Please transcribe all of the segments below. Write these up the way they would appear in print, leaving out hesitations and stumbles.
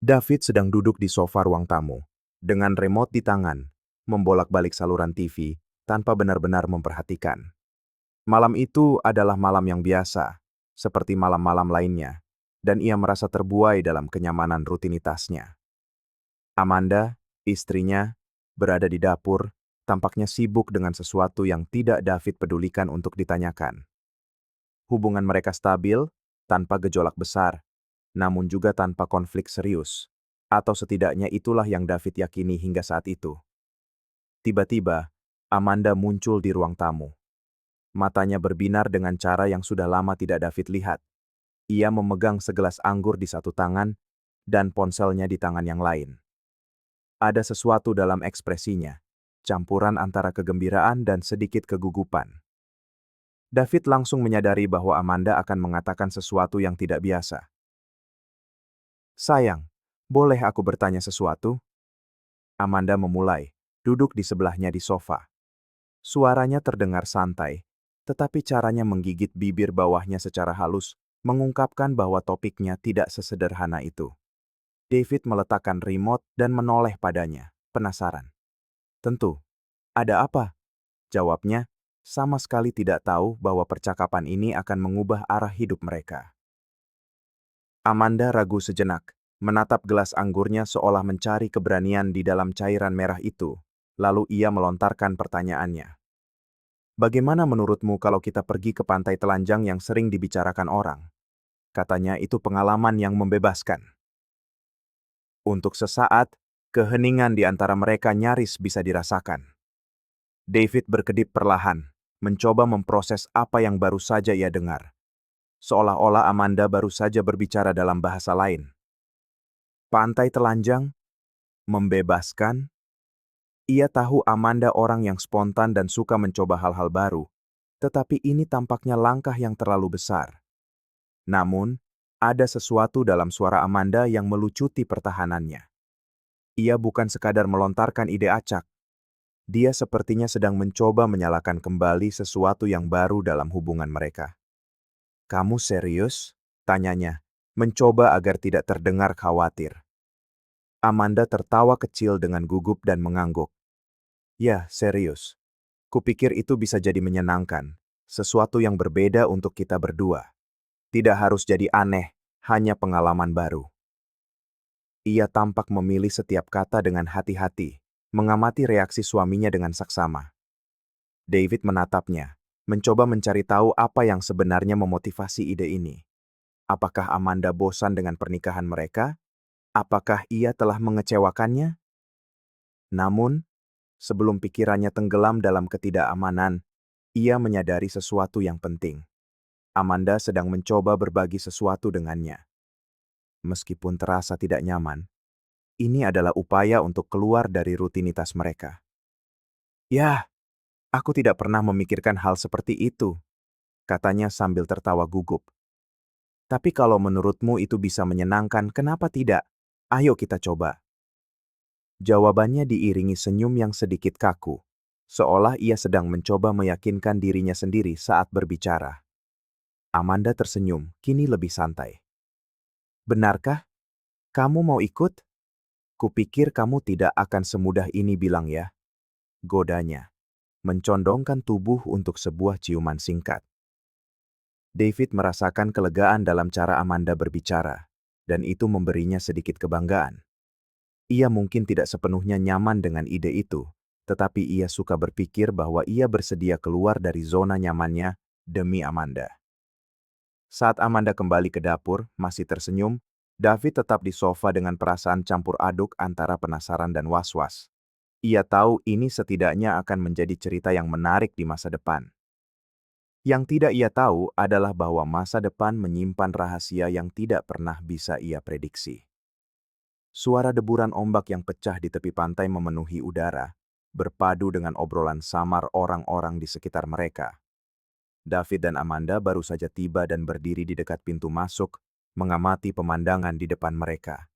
David sedang duduk di sofa ruang tamu, dengan remote di tangan, membolak-balik saluran TV tanpa benar-benar memperhatikan. Malam itu adalah malam yang biasa, seperti malam-malam lainnya, dan ia merasa terbuai dalam kenyamanan rutinitasnya. Amanda, istrinya, berada di dapur, tampaknya sibuk dengan sesuatu yang tidak David pedulikan untuk ditanyakan. Hubungan mereka stabil, tanpa gejolak besar, namun juga tanpa konflik serius. Atau setidaknya itulah yang David yakini hingga saat itu. Tiba-tiba, Amanda muncul di ruang tamu. Matanya berbinar dengan cara yang sudah lama tidak David lihat. Ia memegang segelas anggur di satu tangan dan ponselnya di tangan yang lain. Ada sesuatu dalam ekspresinya, campuran antara kegembiraan dan sedikit kegugupan. David langsung menyadari bahwa Amanda akan mengatakan sesuatu yang tidak biasa. "Sayang, boleh aku bertanya sesuatu?" Amanda memulai, duduk di sebelahnya di sofa. Suaranya terdengar santai, tetapi caranya menggigit bibir bawahnya secara halus mengungkapkan bahwa topiknya tidak sesederhana itu. David meletakkan remote dan menoleh padanya, penasaran. "Tentu, ada apa?" Jawabnya, sama sekali tidak tahu bahwa percakapan ini akan mengubah arah hidup mereka. Amanda ragu sejenak, menatap gelas anggurnya seolah mencari keberanian di dalam cairan merah itu. Lalu ia melontarkan pertanyaannya. "Bagaimana menurutmu kalau kita pergi ke pantai telanjang yang sering dibicarakan orang?" Katanya itu pengalaman yang membebaskan. Untuk sesaat, keheningan di antara mereka nyaris bisa dirasakan. David berkedip perlahan, mencoba memproses apa yang baru saja ia dengar. Seolah-olah Amanda baru saja berbicara dalam bahasa lain. Pantai telanjang? Membebaskan? Ia tahu Amanda orang yang spontan dan suka mencoba hal-hal baru, tetapi ini tampaknya langkah yang terlalu besar. Namun, ada sesuatu dalam suara Amanda yang melucuti pertahanannya. Ia bukan sekadar melontarkan ide acak. Dia sepertinya sedang mencoba menyalakan kembali sesuatu yang baru dalam hubungan mereka. "Kamu serius?" tanyanya, mencoba agar tidak terdengar khawatir. Amanda tertawa kecil dengan gugup dan mengangguk. "Ya, serius. Kupikir itu bisa jadi menyenangkan, sesuatu yang berbeda untuk kita berdua. Tidak harus jadi aneh, hanya pengalaman baru." Ia tampak memilih setiap kata dengan hati-hati, mengamati reaksi suaminya dengan saksama. David menatapnya, mencoba mencari tahu apa yang sebenarnya memotivasi ide ini. Apakah Amanda bosan dengan pernikahan mereka? Apakah ia telah mengecewakannya? Namun, sebelum pikirannya tenggelam dalam ketidakamanan, ia menyadari sesuatu yang penting. Amanda sedang mencoba berbagi sesuatu dengannya. Meskipun terasa tidak nyaman, ini adalah upaya untuk keluar dari rutinitas mereka. "Ya, aku tidak pernah memikirkan hal seperti itu," katanya sambil tertawa gugup. "Tapi kalau menurutmu itu bisa menyenangkan, kenapa tidak? Ayo kita coba." Jawabannya diiringi senyum yang sedikit kaku, seolah ia sedang mencoba meyakinkan dirinya sendiri saat berbicara. Amanda tersenyum, kini lebih santai. "Benarkah? Kamu mau ikut? Kupikir kamu tidak akan semudah ini bilang ya." Godanya, mencondongkan tubuh untuk sebuah ciuman singkat. David merasakan kelegaan dalam cara Amanda berbicara, dan itu memberinya sedikit kebanggaan. Ia mungkin tidak sepenuhnya nyaman dengan ide itu, tetapi ia suka berpikir bahwa ia bersedia keluar dari zona nyamannya demi Amanda. Saat Amanda kembali ke dapur, masih tersenyum, David tetap di sofa dengan perasaan campur aduk antara penasaran dan was-was. Ia tahu ini setidaknya akan menjadi cerita yang menarik di masa depan. Yang tidak ia tahu adalah bahwa masa depan menyimpan rahasia yang tidak pernah bisa ia prediksi. Suara deburan ombak yang pecah di tepi pantai memenuhi udara, berpadu dengan obrolan samar orang-orang di sekitar mereka. David dan Amanda baru saja tiba dan berdiri di dekat pintu masuk, mengamati pemandangan di depan mereka.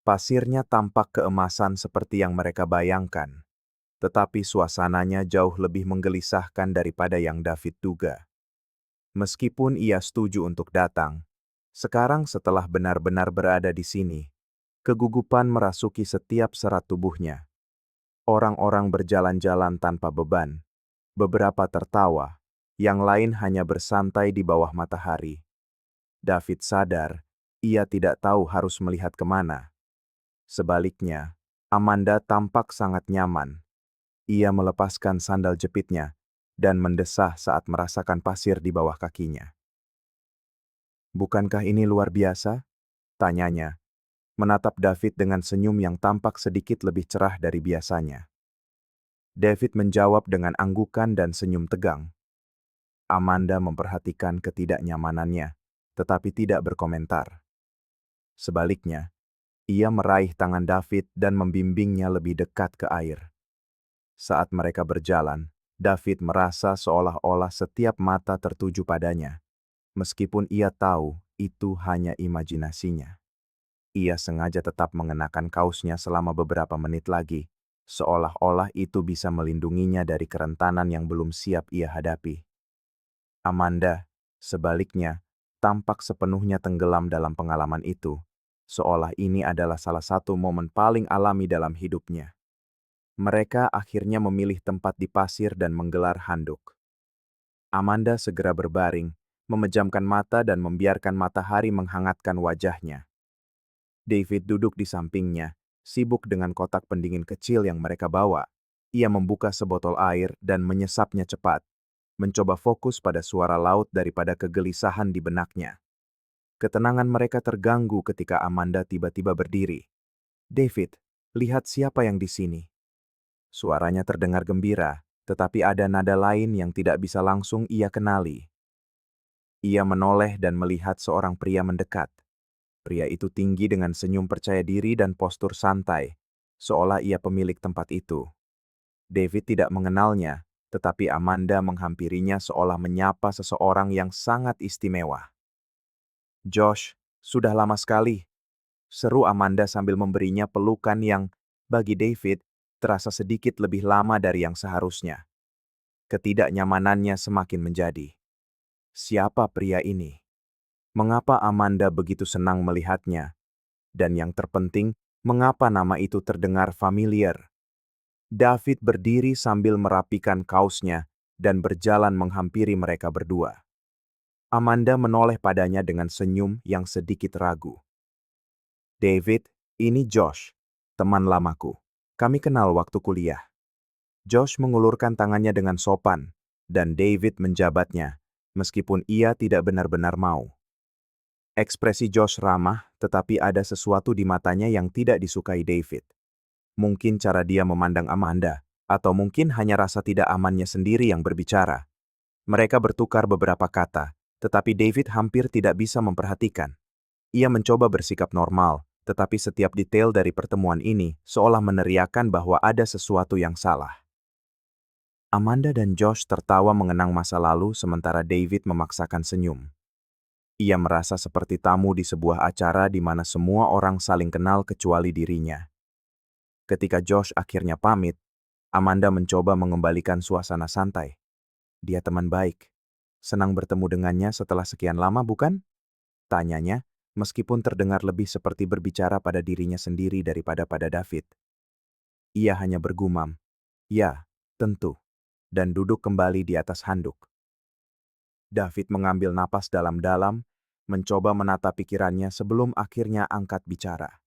Pasirnya tampak keemasan seperti yang mereka bayangkan, tetapi suasananya jauh lebih menggelisahkan daripada yang David duga. Meskipun ia setuju untuk datang, sekarang setelah benar-benar berada di sini, Kegugupan merasuki setiap serat tubuhnya. Orang-orang berjalan-jalan tanpa beban. Beberapa tertawa, yang lain hanya bersantai di bawah matahari. David sadar, ia tidak tahu harus melihat kemana. Sebaliknya, Amanda tampak sangat nyaman. Ia melepaskan sandal jepitnya dan mendesah saat merasakan pasir di bawah kakinya. "Bukankah ini luar biasa?" tanyanya, menatap David dengan senyum yang tampak sedikit lebih cerah dari biasanya. David menjawab dengan anggukan dan senyum tegang. Amanda memperhatikan ketidaknyamanannya, tetapi tidak berkomentar. Sebaliknya, ia meraih tangan David dan membimbingnya lebih dekat ke air. Saat mereka berjalan, David merasa seolah-olah setiap mata tertuju padanya, meskipun ia tahu itu hanya imajinasinya. Ia sengaja tetap mengenakan kaosnya selama beberapa menit lagi, seolah-olah itu bisa melindunginya dari kerentanan yang belum siap ia hadapi. Amanda, sebaliknya, tampak sepenuhnya tenggelam dalam pengalaman itu, seolah ini adalah salah satu momen paling alami dalam hidupnya. Mereka akhirnya memilih tempat di pasir dan menggelar handuk. Amanda segera berbaring, memejamkan mata dan membiarkan matahari menghangatkan wajahnya. David duduk di sampingnya, sibuk dengan kotak pendingin kecil yang mereka bawa. Ia membuka sebotol air dan menyesapnya cepat, mencoba fokus pada suara laut daripada kegelisahan di benaknya. Ketenangan mereka terganggu ketika Amanda tiba-tiba berdiri. "David, lihat siapa yang di sini." Suaranya terdengar gembira, tetapi ada nada lain yang tidak bisa langsung ia kenali. Ia menoleh dan melihat seorang pria mendekat. Pria itu tinggi dengan senyum percaya diri dan postur santai, seolah ia pemilik tempat itu. David tidak mengenalnya, tetapi Amanda menghampirinya seolah menyapa seseorang yang sangat istimewa. "Josh, sudah lama sekali," seru Amanda sambil memberinya pelukan yang, bagi David, terasa sedikit lebih lama dari yang seharusnya. Ketidaknyamanannya semakin menjadi. Siapa pria ini? Mengapa Amanda begitu senang melihatnya? Dan yang terpenting, mengapa nama itu terdengar familiar? David berdiri sambil merapikan kaosnya dan berjalan menghampiri mereka berdua. Amanda menoleh padanya dengan senyum yang sedikit ragu. "David, ini Josh, teman lamaku. Kami kenal waktu kuliah." Josh mengulurkan tangannya dengan sopan, dan David menjabatnya, meskipun ia tidak benar-benar mau. Ekspresi Josh ramah, tetapi ada sesuatu di matanya yang tidak disukai David. Mungkin cara dia memandang Amanda, atau mungkin hanya rasa tidak amannya sendiri yang berbicara. Mereka bertukar beberapa kata, tetapi David hampir tidak bisa memperhatikan. Ia mencoba bersikap normal, tetapi setiap detail dari pertemuan ini seolah meneriakan bahwa ada sesuatu yang salah. Amanda dan Josh tertawa mengenang masa lalu sementara David memaksakan senyum. Ia merasa seperti tamu di sebuah acara di mana semua orang saling kenal kecuali dirinya. Ketika Josh akhirnya pamit, Amanda mencoba mengembalikan suasana santai. "Dia teman baik. Senang bertemu dengannya setelah sekian lama, bukan?" tanyanya, meskipun terdengar lebih seperti berbicara pada dirinya sendiri daripada pada David. Ia hanya bergumam, "Ya, tentu," dan duduk kembali di atas handuk. David mengambil napas dalam-dalam, mencoba menata pikirannya sebelum akhirnya angkat bicara.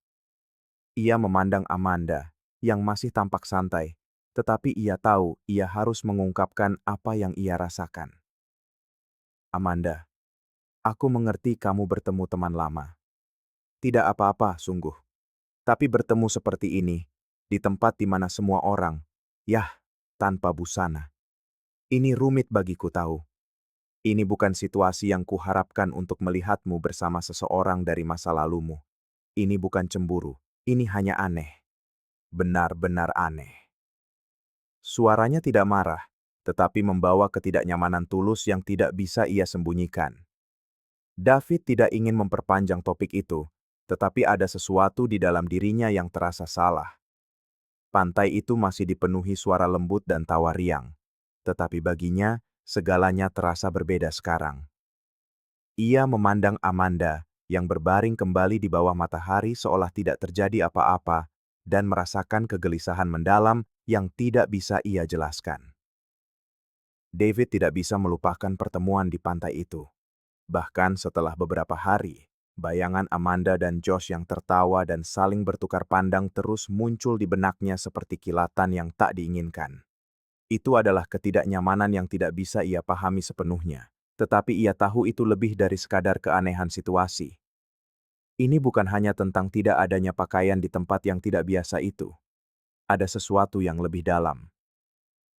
Ia memandang Amanda, yang masih tampak santai, tetapi ia tahu ia harus mengungkapkan apa yang ia rasakan. "Amanda, aku mengerti kamu bertemu teman lama. Tidak apa-apa, sungguh. Tapi bertemu seperti ini, di tempat di mana semua orang, yah, tanpa busana. Ini rumit bagiku tahu. Ini bukan situasi yang kuharapkan untuk melihatmu bersama seseorang dari masa lalumu. Ini bukan cemburu, ini hanya aneh. Benar-benar aneh." Suaranya tidak marah, tetapi membawa ketidaknyamanan tulus yang tidak bisa ia sembunyikan. David tidak ingin memperpanjang topik itu, tetapi ada sesuatu di dalam dirinya yang terasa salah. Pantai itu masih dipenuhi suara lembut dan tawa riang, tetapi baginya, segalanya terasa berbeda sekarang. Ia memandang Amanda, yang berbaring kembali di bawah matahari seolah tidak terjadi apa-apa, dan merasakan kegelisahan mendalam yang tidak bisa ia jelaskan. David tidak bisa melupakan pertemuan di pantai itu. Bahkan setelah beberapa hari, bayangan Amanda dan Josh yang tertawa dan saling bertukar pandang terus muncul di benaknya seperti kilatan yang tak diinginkan. Itu adalah ketidaknyamanan yang tidak bisa ia pahami sepenuhnya. Tetapi ia tahu itu lebih dari sekadar keanehan situasi. Ini bukan hanya tentang tidak adanya pakaian di tempat yang tidak biasa itu. Ada sesuatu yang lebih dalam.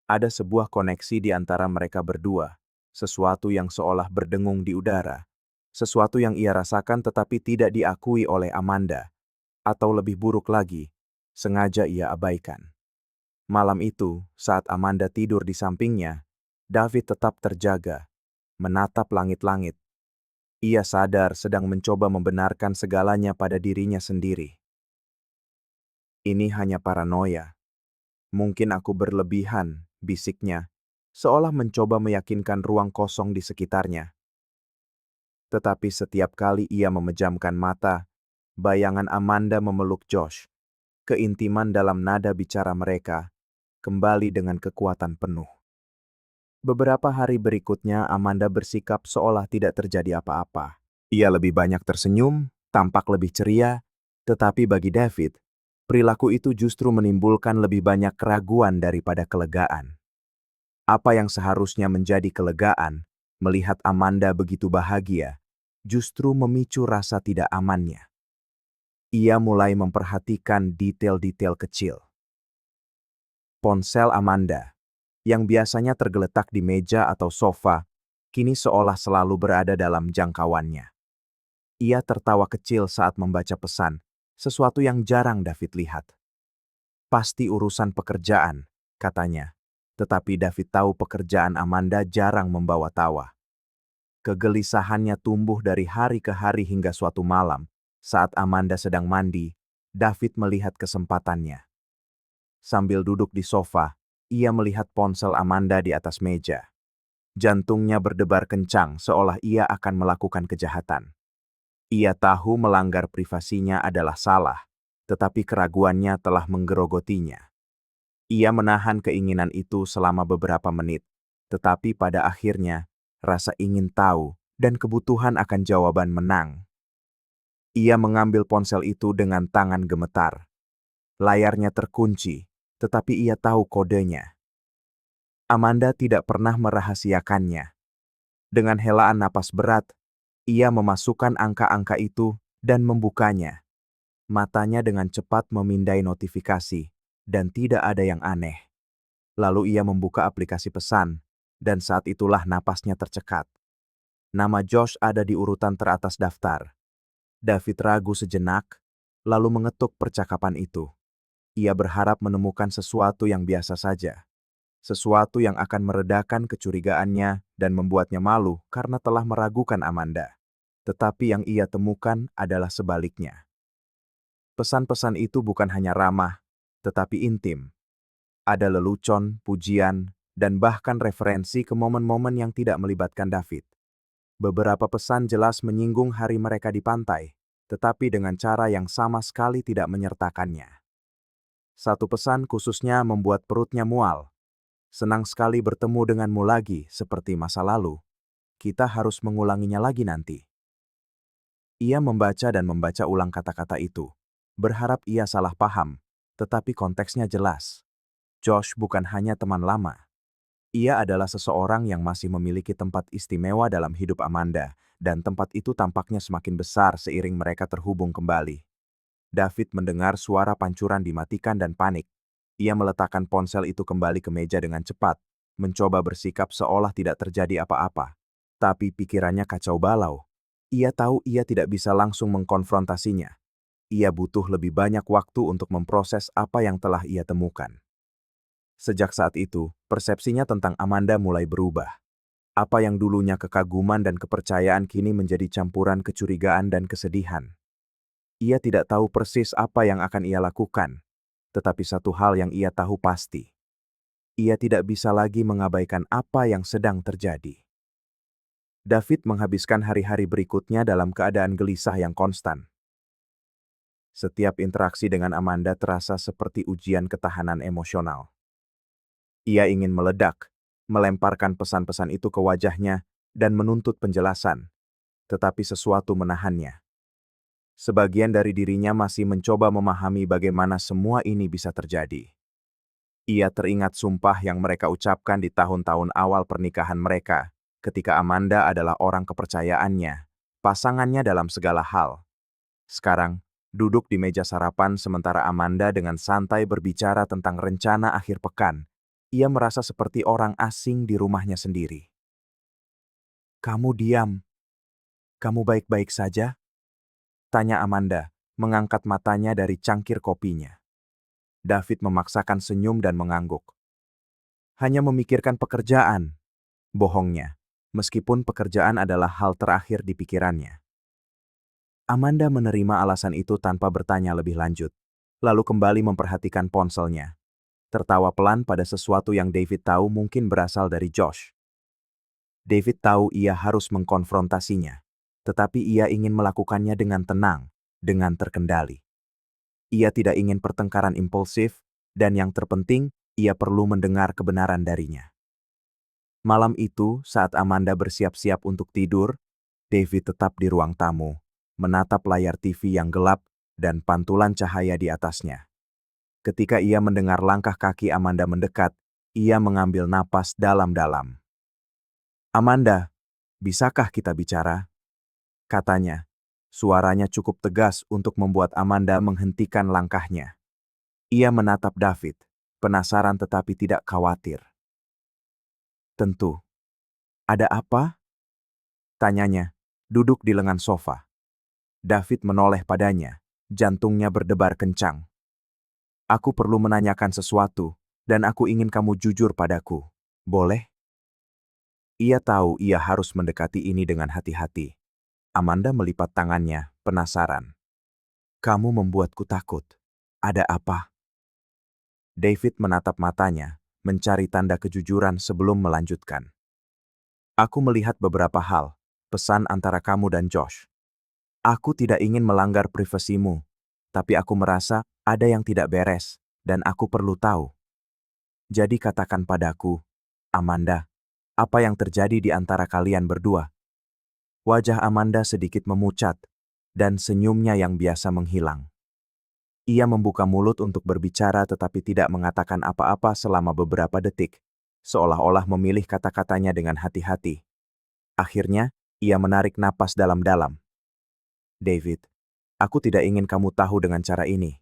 Ada sebuah koneksi di antara mereka berdua, sesuatu yang seolah berdengung di udara, sesuatu yang ia rasakan tetapi tidak diakui oleh Amanda, atau lebih buruk lagi, sengaja ia abaikan. Malam itu, saat Amanda tidur di sampingnya, David tetap terjaga, menatap langit-langit. Ia sadar sedang mencoba membenarkan segalanya pada dirinya sendiri. Ini hanya paranoia. Mungkin aku berlebihan, bisiknya, seolah mencoba meyakinkan ruang kosong di sekitarnya. Tetapi setiap kali ia memejamkan mata, bayangan Amanda memeluk Josh. Keintiman dalam nada bicara mereka kembali dengan kekuatan penuh. Beberapa hari berikutnya, Amanda bersikap seolah tidak terjadi apa-apa. Ia lebih banyak tersenyum, tampak lebih ceria, tetapi bagi David, perilaku itu justru menimbulkan lebih banyak keraguan daripada kelegaan. Apa yang seharusnya menjadi kelegaan, melihat Amanda begitu bahagia, justru memicu rasa tidak amannya. Ia mulai memperhatikan detail-detail kecil. Ponsel Amanda, yang biasanya tergeletak di meja atau sofa, kini seolah selalu berada dalam jangkauannya. Ia tertawa kecil saat membaca pesan, sesuatu yang jarang David lihat. Pasti urusan pekerjaan, katanya. Tetapi David tahu pekerjaan Amanda jarang membawa tawa. Kegelisahannya tumbuh dari hari ke hari hingga suatu malam, saat Amanda sedang mandi, David melihat kesempatannya. Sambil duduk di sofa, ia melihat ponsel Amanda di atas meja. Jantungnya berdebar kencang seolah ia akan melakukan kejahatan. Ia tahu melanggar privasinya adalah salah, tetapi keraguannya telah menggerogotinya. Ia menahan keinginan itu selama beberapa menit, tetapi pada akhirnya, rasa ingin tahu dan kebutuhan akan jawaban menang. Ia mengambil ponsel itu dengan tangan gemetar. Layarnya terkunci, tetapi ia tahu kodenya. Amanda tidak pernah merahasiakannya. Dengan helaan napas berat, ia memasukkan angka-angka itu dan membukanya. Matanya dengan cepat memindai notifikasi, dan tidak ada yang aneh. Lalu ia membuka aplikasi pesan, dan saat itulah napasnya tercekat. Nama Josh ada di urutan teratas daftar. David ragu sejenak, lalu mengetuk percakapan itu. Ia berharap menemukan sesuatu yang biasa saja. Sesuatu yang akan meredakan kecurigaannya dan membuatnya malu karena telah meragukan Amanda. Tetapi yang ia temukan adalah sebaliknya. Pesan-pesan itu bukan hanya ramah, tetapi intim. Ada lelucon, pujian, dan bahkan referensi ke momen-momen yang tidak melibatkan David. Beberapa pesan jelas menyinggung hari mereka di pantai, tetapi dengan cara yang sama sekali tidak menyertakannya. Satu pesan khususnya membuat perutnya mual. Senang sekali bertemu denganmu lagi, seperti masa lalu. Kita harus mengulanginya lagi nanti. Ia membaca dan membaca ulang kata-kata itu, berharap ia salah paham, tetapi konteksnya jelas. Josh bukan hanya teman lama. Ia adalah seseorang yang masih memiliki tempat istimewa dalam hidup Amanda, dan tempat itu tampaknya semakin besar seiring mereka terhubung kembali. David mendengar suara pancuran dimatikan dan panik. Ia meletakkan ponsel itu kembali ke meja dengan cepat, mencoba bersikap seolah tidak terjadi apa-apa. Tapi pikirannya kacau balau. Ia tahu ia tidak bisa langsung mengkonfrontasinya. Ia butuh lebih banyak waktu untuk memproses apa yang telah ia temukan. Sejak saat itu, persepsinya tentang Amanda mulai berubah. Apa yang dulunya kekaguman dan kepercayaan kini menjadi campuran kecurigaan dan kesedihan. Ia tidak tahu persis apa yang akan ia lakukan, tetapi satu hal yang ia tahu pasti. Ia tidak bisa lagi mengabaikan apa yang sedang terjadi. David menghabiskan hari-hari berikutnya dalam keadaan gelisah yang konstan. Setiap interaksi dengan Amanda terasa seperti ujian ketahanan emosional. Ia ingin meledak, melemparkan pesan-pesan itu ke wajahnya, dan menuntut penjelasan, tetapi sesuatu menahannya. Sebagian dari dirinya masih mencoba memahami bagaimana semua ini bisa terjadi. Ia teringat sumpah yang mereka ucapkan di tahun-tahun awal pernikahan mereka, ketika Amanda adalah orang kepercayaannya, pasangannya dalam segala hal. Sekarang, duduk di meja sarapan sementara Amanda dengan santai berbicara tentang rencana akhir pekan, ia merasa seperti orang asing di rumahnya sendiri. "Kamu diam. Kamu baik-baik saja?" tanya Amanda, mengangkat matanya dari cangkir kopinya. David memaksakan senyum dan mengangguk. "Hanya memikirkan pekerjaan." Bohongnya, meskipun pekerjaan adalah hal terakhir di pikirannya. Amanda menerima alasan itu tanpa bertanya lebih lanjut, lalu kembali memperhatikan ponselnya. Tertawa pelan pada sesuatu yang David tahu mungkin berasal dari Josh. David tahu ia harus mengkonfrontasinya, tetapi ia ingin melakukannya dengan tenang, dengan terkendali. Ia tidak ingin pertengkaran impulsif, dan yang terpenting, ia perlu mendengar kebenaran darinya. Malam itu, saat Amanda bersiap-siap untuk tidur, David tetap di ruang tamu, menatap layar TV yang gelap dan pantulan cahaya di atasnya. Ketika ia mendengar langkah kaki Amanda mendekat, ia mengambil napas dalam-dalam. "Amanda, bisakah kita bicara?" katanya. Suaranya cukup tegas untuk membuat Amanda menghentikan langkahnya. Ia menatap David, penasaran tetapi tidak khawatir. "Tentu. Ada apa?" tanyanya, duduk di lengan sofa. David menoleh padanya, jantungnya berdebar kencang. "Aku perlu menanyakan sesuatu, dan aku ingin kamu jujur padaku. Boleh?" Ia tahu ia harus mendekati ini dengan hati-hati. Amanda melipat tangannya, penasaran. "Kamu membuatku takut. Ada apa?" David menatap matanya, mencari tanda kejujuran sebelum melanjutkan. "Aku melihat beberapa hal, pesan antara kamu dan Josh. Aku tidak ingin melanggar privasimu, tapi aku merasa ada yang tidak beres, dan aku perlu tahu. Jadi katakan padaku, Amanda, apa yang terjadi di antara kalian berdua?" Wajah Amanda sedikit memucat, dan senyumnya yang biasa menghilang. Ia membuka mulut untuk berbicara tetapi tidak mengatakan apa-apa selama beberapa detik, seolah-olah memilih kata-katanya dengan hati-hati. Akhirnya, ia menarik napas dalam-dalam. "David, aku tidak ingin kamu tahu dengan cara ini.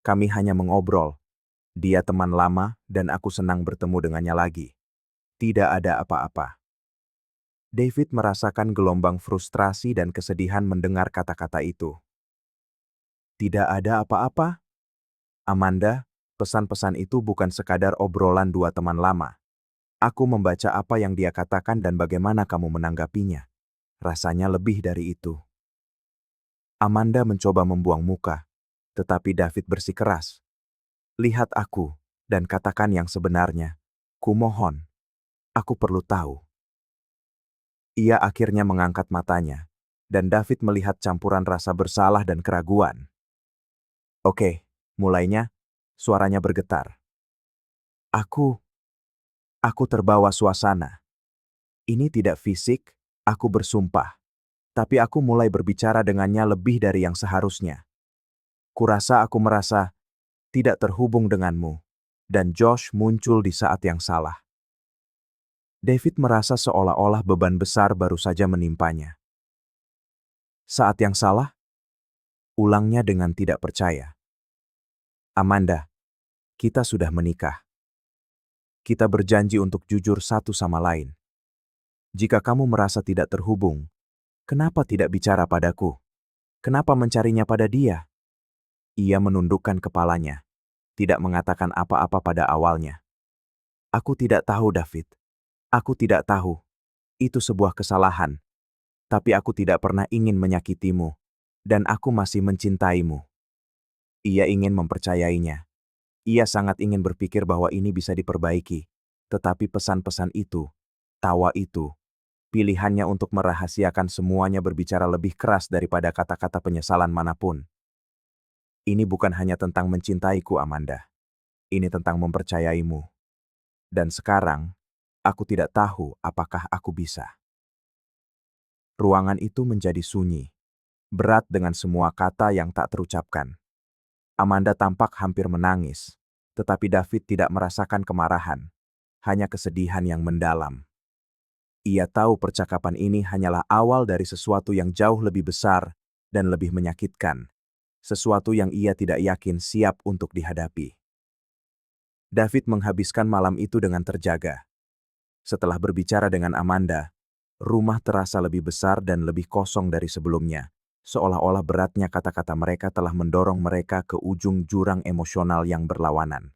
Kami hanya mengobrol. Dia teman lama dan aku senang bertemu dengannya lagi. Tidak ada apa-apa." David merasakan gelombang frustrasi dan kesedihan mendengar kata-kata itu. "Tidak ada apa-apa?" "Amanda, pesan-pesan itu bukan sekadar obrolan dua teman lama. Aku membaca apa yang dia katakan dan bagaimana kamu menanggapinya. Rasanya lebih dari itu." Amanda mencoba membuang muka, tetapi David bersikeras. "Lihat aku, dan katakan yang sebenarnya. Kumohon, aku perlu tahu." Ia akhirnya mengangkat matanya, dan David melihat campuran rasa bersalah dan keraguan. "Oke, mulainya," suaranya bergetar. Aku terbawa suasana. Ini tidak fisik, aku bersumpah. Tapi aku mulai berbicara dengannya lebih dari yang seharusnya. Kurasa aku merasa tidak terhubung denganmu, dan Josh muncul di saat yang salah. David merasa seolah-olah beban besar baru saja menimpanya. "Saat yang salah?" ulangnya dengan tidak percaya. "Amanda, kita sudah menikah. Kita berjanji untuk jujur satu sama lain. Jika kamu merasa tidak terhubung, kenapa tidak bicara padaku? Kenapa mencarinya pada dia?" Ia menundukkan kepalanya, tidak mengatakan apa-apa pada awalnya. "Aku tidak tahu, David. Aku tidak tahu. Itu sebuah kesalahan. Tapi aku tidak pernah ingin menyakitimu, dan aku masih mencintaimu." Ia ingin mempercayainya. Ia sangat ingin berpikir bahwa ini bisa diperbaiki. Tetapi pesan-pesan itu, tawa itu, Pilihannya untuk merahasiakan semuanya berbicara lebih keras daripada kata-kata penyesalan manapun. Ini bukan hanya tentang mencintaiku, Amanda. Ini tentang mempercayaimu. Dan sekarang, aku tidak tahu apakah aku bisa. Ruangan itu menjadi sunyi, berat dengan semua kata yang tak terucapkan. Amanda tampak hampir menangis, tetapi David tidak merasakan kemarahan, hanya kesedihan yang mendalam. Ia tahu percakapan ini hanyalah awal dari sesuatu yang jauh lebih besar dan lebih menyakitkan, sesuatu yang ia tidak yakin siap untuk dihadapi. David menghabiskan malam itu dengan terjaga. Setelah berbicara dengan Amanda, rumah terasa lebih besar dan lebih kosong dari sebelumnya, seolah-olah beratnya kata-kata mereka telah mendorong mereka ke ujung jurang emosional yang berlawanan.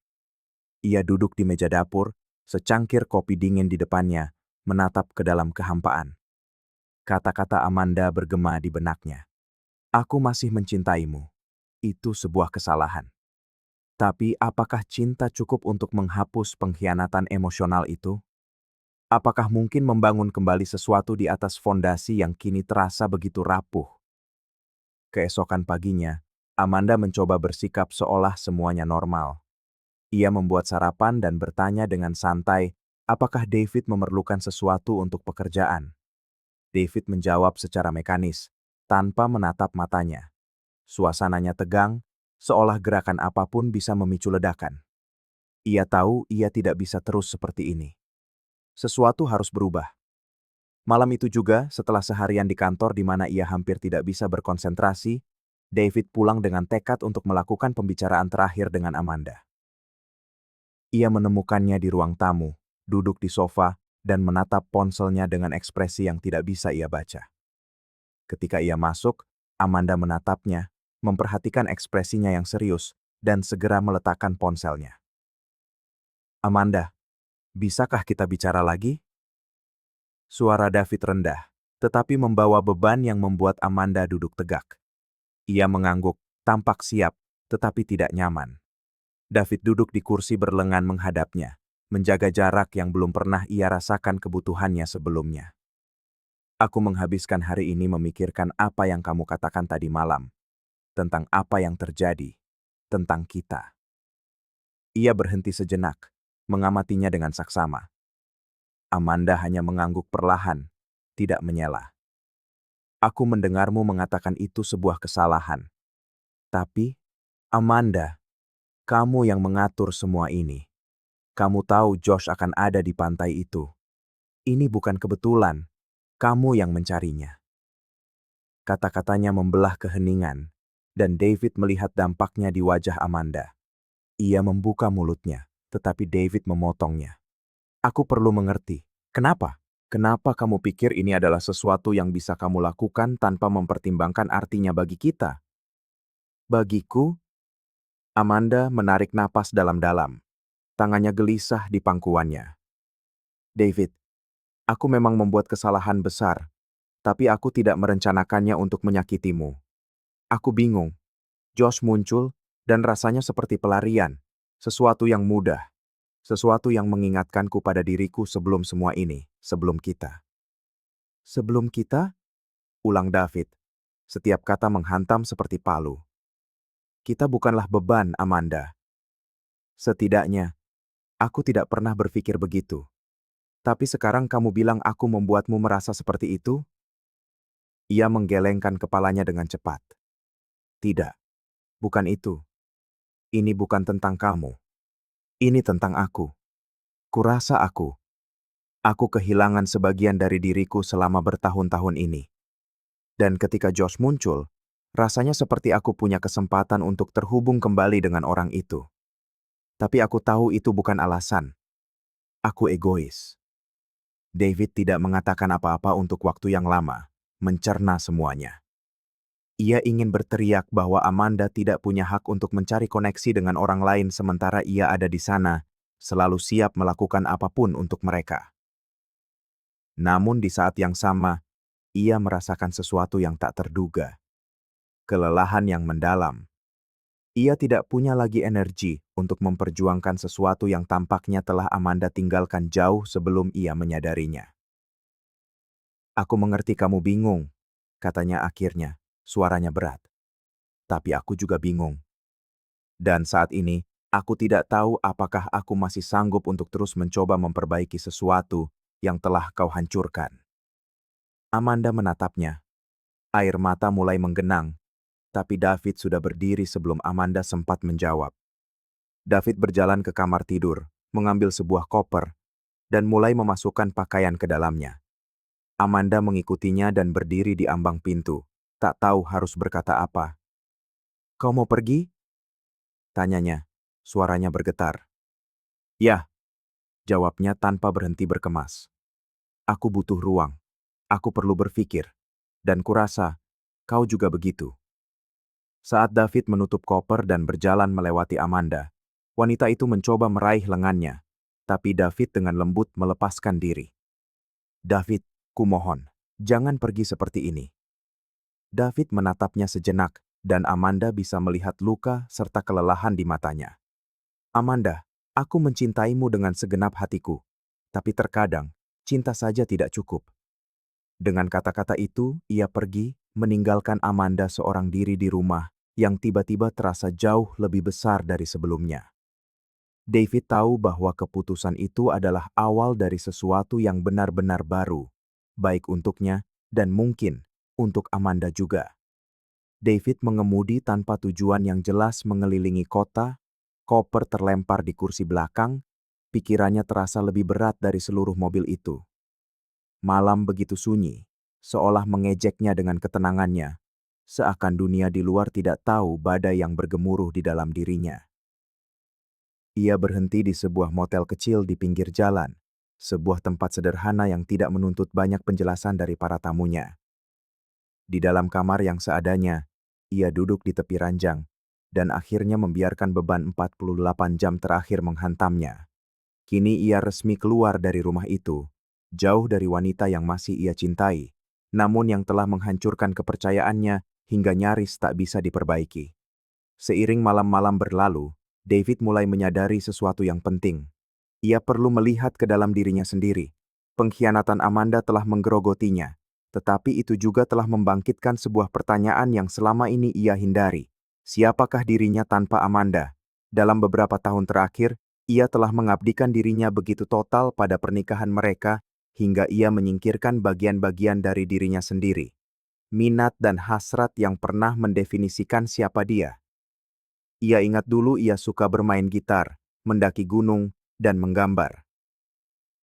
Ia duduk di meja dapur, secangkir kopi dingin di depannya, menatap ke dalam kehampaan. Kata-kata Amanda bergema di benaknya. Aku masih mencintaimu. Itu sebuah kesalahan. Tapi apakah cinta cukup untuk menghapus pengkhianatan emosional itu? Apakah mungkin membangun kembali sesuatu di atas fondasi yang kini terasa begitu rapuh? Keesokan paginya, Amanda mencoba bersikap seolah semuanya normal. Ia membuat sarapan dan bertanya dengan santai, apakah David memerlukan sesuatu untuk pekerjaan. David menjawab secara mekanis, tanpa menatap matanya. Suasananya tegang, seolah gerakan apapun bisa memicu ledakan. Ia tahu ia tidak bisa terus seperti ini. Sesuatu harus berubah. Malam itu juga, setelah seharian di kantor di mana ia hampir tidak bisa berkonsentrasi, David pulang dengan tekad untuk melakukan pembicaraan terakhir dengan Amanda. Ia menemukannya di ruang tamu, duduk di sofa, dan menatap ponselnya dengan ekspresi yang tidak bisa ia baca. Ketika ia masuk, Amanda menatapnya, memperhatikan ekspresinya yang serius, dan segera meletakkan ponselnya. Amanda, bisakah kita bicara lagi? Suara David rendah, tetapi membawa beban yang membuat Amanda duduk tegak. Ia mengangguk, tampak siap, tetapi tidak nyaman. David duduk di kursi berlengan menghadapnya, menjaga jarak yang belum pernah ia rasakan kebutuhannya sebelumnya. Aku menghabiskan hari ini memikirkan apa yang kamu katakan tadi malam, tentang apa yang terjadi, tentang kita. Ia berhenti sejenak, mengamatinya dengan saksama. Amanda hanya mengangguk perlahan, tidak menyela. Aku mendengarmu mengatakan itu sebuah kesalahan. Tapi, Amanda, kamu yang mengatur semua ini. Kamu tahu Josh akan ada di pantai itu. Ini bukan kebetulan, kamu yang mencarinya. Kata-katanya membelah keheningan, dan David melihat dampaknya di wajah Amanda. Ia membuka mulutnya, tetapi David memotongnya. Aku perlu mengerti. Kenapa? Kenapa kamu pikir ini adalah sesuatu yang bisa kamu lakukan tanpa mempertimbangkan artinya bagi kita? Bagiku, Amanda menarik napas dalam-dalam. Tangannya gelisah di pangkuannya. David, aku memang membuat kesalahan besar, tapi aku tidak merencanakannya untuk menyakitimu. Aku bingung. Josh muncul, dan rasanya seperti pelarian. Sesuatu yang mudah. Sesuatu yang mengingatkanku pada diriku sebelum semua ini, sebelum kita. Sebelum kita? Ulang David. Setiap kata menghantam seperti palu. Kita bukanlah beban, Amanda. Setidaknya, aku tidak pernah berpikir begitu. Tapi sekarang kamu bilang aku membuatmu merasa seperti itu? Ia menggelengkan kepalanya dengan cepat. Tidak, bukan itu. Ini bukan tentang kamu. Ini tentang aku. Kurasa aku. Aku kehilangan sebagian dari diriku selama bertahun-tahun ini. Dan ketika Josh muncul, rasanya seperti aku punya kesempatan untuk terhubung kembali dengan orang itu. Tapi aku tahu itu bukan alasan. Aku egois. David tidak mengatakan apa-apa untuk waktu yang lama, mencerna semuanya. Ia ingin berteriak bahwa Amanda tidak punya hak untuk mencari koneksi dengan orang lain sementara ia ada di sana, selalu siap melakukan apapun untuk mereka. Namun di saat yang sama, ia merasakan sesuatu yang tak terduga. Kelelahan yang mendalam. Ia tidak punya lagi energi untuk memperjuangkan sesuatu yang tampaknya telah Amanda tinggalkan jauh sebelum ia menyadarinya. Aku mengerti kamu bingung, katanya akhirnya, suaranya berat. Tapi aku juga bingung. Dan saat ini, aku tidak tahu apakah aku masih sanggup untuk terus mencoba memperbaiki sesuatu yang telah kau hancurkan. Amanda menatapnya. Air mata mulai menggenang, tapi David sudah berdiri sebelum Amanda sempat menjawab. David berjalan ke kamar tidur, mengambil sebuah koper, dan mulai memasukkan pakaian ke dalamnya. Amanda mengikutinya dan berdiri di ambang pintu, tak tahu harus berkata apa. "Kau mau pergi?" tanyanya. Suaranya bergetar. "Ya," jawabnya tanpa berhenti berkemas. "Aku butuh ruang. Aku perlu berpikir. Dan kurasa, kau juga begitu." Saat David menutup koper dan berjalan melewati Amanda, wanita itu mencoba meraih lengannya, tapi David dengan lembut melepaskan diri. "David, kumohon, jangan pergi seperti ini." David menatapnya sejenak, dan Amanda bisa melihat luka serta kelelahan di matanya. "Amanda, aku mencintaimu dengan segenap hatiku, tapi terkadang, cinta saja tidak cukup." Dengan kata-kata itu, ia pergi, meninggalkan Amanda seorang diri di rumah yang tiba-tiba terasa jauh lebih besar dari sebelumnya. David tahu bahwa keputusan itu adalah awal dari sesuatu yang benar-benar baru, baik untuknya dan mungkin untuk Amanda juga. David mengemudi tanpa tujuan yang jelas mengelilingi kota, koper terlempar di kursi belakang, pikirannya terasa lebih berat dari seluruh mobil itu. Malam begitu sunyi, seolah mengejeknya dengan ketenangannya, seakan dunia di luar tidak tahu badai yang bergemuruh di dalam dirinya. Ia berhenti di sebuah motel kecil di pinggir jalan, sebuah tempat sederhana yang tidak menuntut banyak penjelasan dari para tamunya. Di dalam kamar yang seadanya, ia duduk di tepi ranjang, dan akhirnya membiarkan beban 48 jam terakhir menghantamnya. Kini ia resmi keluar dari rumah itu, jauh dari wanita yang masih ia cintai, namun yang telah menghancurkan kepercayaannya hingga nyaris tak bisa diperbaiki. Seiring malam-malam berlalu, David mulai menyadari sesuatu yang penting. Ia perlu melihat ke dalam dirinya sendiri. Pengkhianatan Amanda telah menggerogotinya, tetapi itu juga telah membangkitkan sebuah pertanyaan yang selama ini ia hindari. Siapakah dirinya tanpa Amanda? Dalam beberapa tahun terakhir, ia telah mengabdikan dirinya begitu total pada pernikahan mereka, hingga ia menyingkirkan bagian-bagian dari dirinya sendiri. Minat dan hasrat yang pernah mendefinisikan siapa dia. Ia ingat dulu ia suka bermain gitar, mendaki gunung, dan menggambar.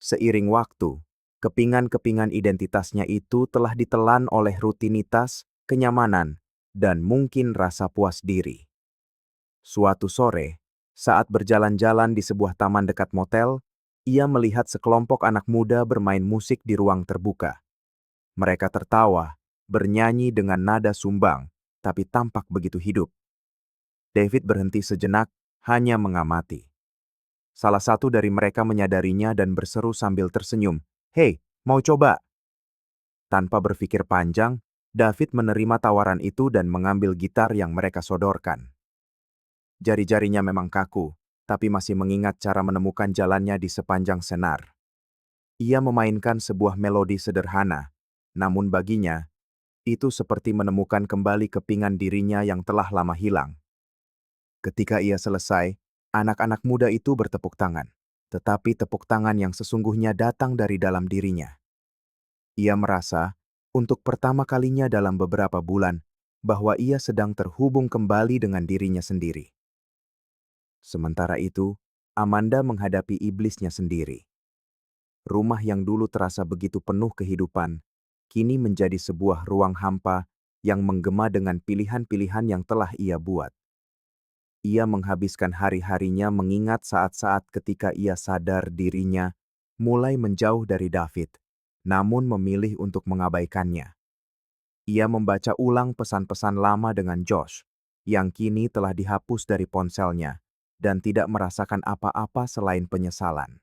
Seiring waktu, kepingan-kepingan identitasnya itu telah ditelan oleh rutinitas, kenyamanan, dan mungkin rasa puas diri. Suatu sore, saat berjalan-jalan di sebuah taman dekat motel, ia melihat sekelompok anak muda bermain musik di ruang terbuka. Mereka tertawa, bernyanyi dengan nada sumbang, tapi tampak begitu hidup. David berhenti sejenak, hanya mengamati. Salah satu dari mereka menyadarinya dan berseru sambil tersenyum, "Hei, mau coba?" Tanpa berpikir panjang, David menerima tawaran itu dan mengambil gitar yang mereka sodorkan. Jari-jarinya memang kaku, tapi masih mengingat cara menemukan jalannya di sepanjang senar. Ia memainkan sebuah melodi sederhana, namun baginya, itu seperti menemukan kembali kepingan dirinya yang telah lama hilang. Ketika ia selesai, anak-anak muda itu bertepuk tangan, tetapi tepuk tangan yang sesungguhnya datang dari dalam dirinya. Ia merasa, untuk pertama kalinya dalam beberapa bulan, bahwa ia sedang terhubung kembali dengan dirinya sendiri. Sementara itu, Amanda menghadapi iblisnya sendiri. Rumah yang dulu terasa begitu penuh kehidupan, kini menjadi sebuah ruang hampa yang menggema dengan pilihan-pilihan yang telah ia buat. Ia menghabiskan hari-harinya mengingat saat-saat ketika ia sadar dirinya mulai menjauh dari David, namun memilih untuk mengabaikannya. Ia membaca ulang pesan-pesan lama dengan Josh, yang kini telah dihapus dari ponselnya, dan tidak merasakan apa-apa selain penyesalan.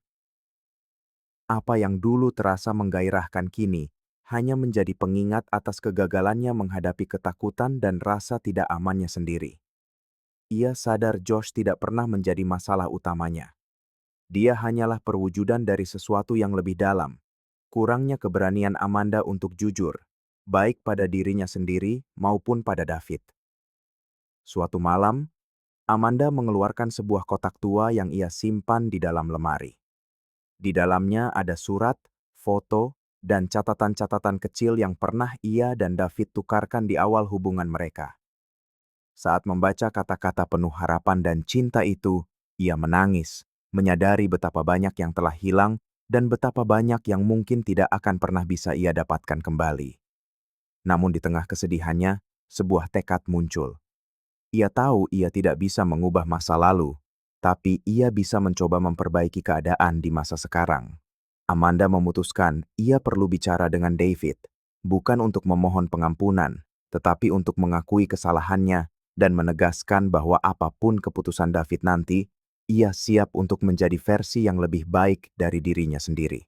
Apa yang dulu terasa menggairahkan kini, hanya menjadi pengingat atas kegagalannya menghadapi ketakutan dan rasa tidak amannya sendiri. Ia sadar Josh tidak pernah menjadi masalah utamanya. Dia hanyalah perwujudan dari sesuatu yang lebih dalam, kurangnya keberanian Amanda untuk jujur, baik pada dirinya sendiri maupun pada David. Suatu malam, Amanda mengeluarkan sebuah kotak tua yang ia simpan di dalam lemari. Di dalamnya ada surat, foto, dan catatan-catatan kecil yang pernah ia dan David tukarkan di awal hubungan mereka. Saat membaca kata-kata penuh harapan dan cinta itu, ia menangis, menyadari betapa banyak yang telah hilang dan betapa banyak yang mungkin tidak akan pernah bisa ia dapatkan kembali. Namun di tengah kesedihannya, sebuah tekad muncul. Ia tahu ia tidak bisa mengubah masa lalu, tapi ia bisa mencoba memperbaiki keadaan di masa sekarang. Amanda memutuskan ia perlu bicara dengan David, bukan untuk memohon pengampunan, tetapi untuk mengakui kesalahannya dan menegaskan bahwa apapun keputusan David nanti, ia siap untuk menjadi versi yang lebih baik dari dirinya sendiri.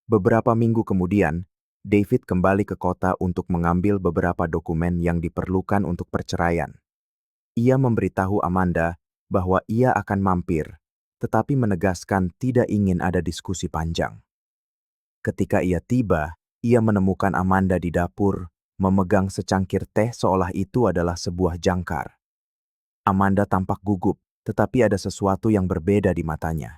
Beberapa minggu kemudian, David kembali ke kota untuk mengambil beberapa dokumen yang diperlukan untuk perceraian. Ia memberitahu Amanda bahwa ia akan mampir, tetapi menegaskan tidak ingin ada diskusi panjang. Ketika ia tiba, ia menemukan Amanda di dapur, memegang secangkir teh seolah itu adalah sebuah jangkar. Amanda tampak gugup, tetapi ada sesuatu yang berbeda di matanya.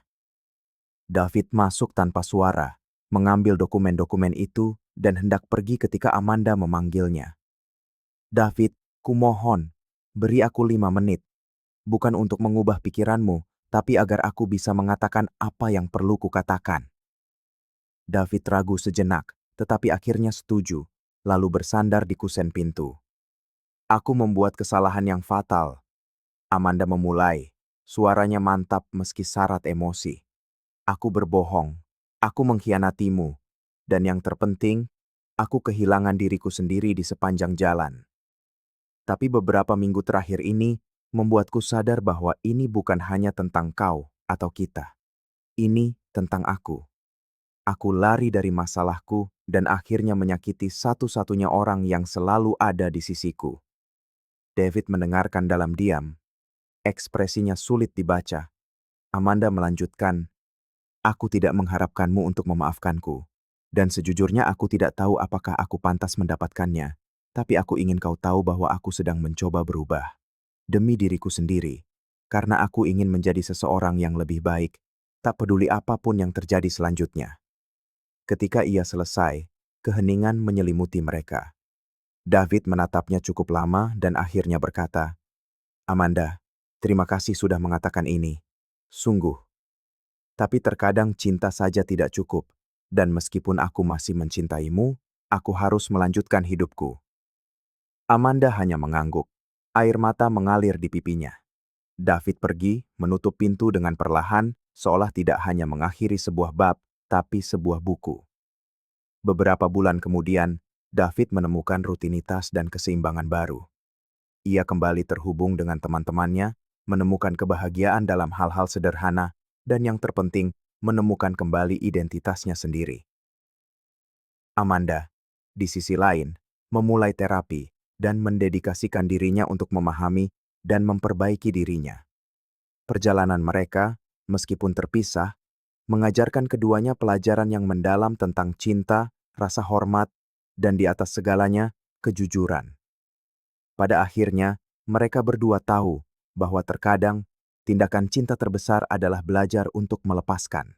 David masuk tanpa suara, mengambil dokumen-dokumen itu, dan hendak pergi ketika Amanda memanggilnya. "David, kumohon, beri aku 5 menit. Bukan untuk mengubah pikiranmu, tapi agar aku bisa mengatakan apa yang perlu kukatakan." David ragu sejenak, tetapi akhirnya setuju, lalu bersandar di kusen pintu. "Aku membuat kesalahan yang fatal." Amanda memulai, suaranya mantap meski syarat emosi. "Aku berbohong, aku mengkhianatimu, dan yang terpenting, aku kehilangan diriku sendiri di sepanjang jalan. Tapi beberapa minggu terakhir ini membuatku sadar bahwa ini bukan hanya tentang kau atau kita. Ini tentang aku. Aku lari dari masalahku dan akhirnya menyakiti satu-satunya orang yang selalu ada di sisiku." David mendengarkan dalam diam. Ekspresinya sulit dibaca. Amanda melanjutkan, "Aku tidak mengharapkanmu untuk memaafkanku. Dan sejujurnya aku tidak tahu apakah aku pantas mendapatkannya. Tapi aku ingin kau tahu bahwa aku sedang mencoba berubah. Demi diriku sendiri. Karena aku ingin menjadi seseorang yang lebih baik. Tak peduli apapun yang terjadi selanjutnya." Ketika ia selesai, keheningan menyelimuti mereka. David menatapnya cukup lama dan akhirnya berkata, "Amanda, terima kasih sudah mengatakan ini. Sungguh. Tapi terkadang cinta saja tidak cukup. Dan meskipun aku masih mencintaimu, aku harus melanjutkan hidupku." Amanda hanya mengangguk. Air mata mengalir di pipinya. David pergi, menutup pintu dengan perlahan, seolah tidak hanya mengakhiri sebuah bab, tapi sebuah buku. Beberapa bulan kemudian, David menemukan rutinitas dan keseimbangan baru. Ia kembali terhubung dengan teman-temannya, menemukan kebahagiaan dalam hal-hal sederhana, dan yang terpenting, menemukan kembali identitasnya sendiri. Amanda, di sisi lain, memulai terapi dan mendedikasikan dirinya untuk memahami dan memperbaiki dirinya. Perjalanan mereka, meskipun terpisah, mengajarkan keduanya pelajaran yang mendalam tentang cinta, rasa hormat, dan di atas segalanya, kejujuran. Pada akhirnya, mereka berdua tahu bahwa terkadang tindakan cinta terbesar adalah belajar untuk melepaskan.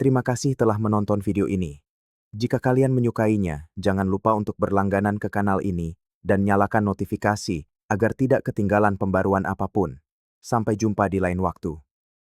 Terima kasih telah menonton video ini. Jika kalian menyukainya, jangan lupa untuk berlangganan ke kanal ini dan nyalakan notifikasi agar tidak ketinggalan pembaruan apapun. Sampai jumpa di lain waktu.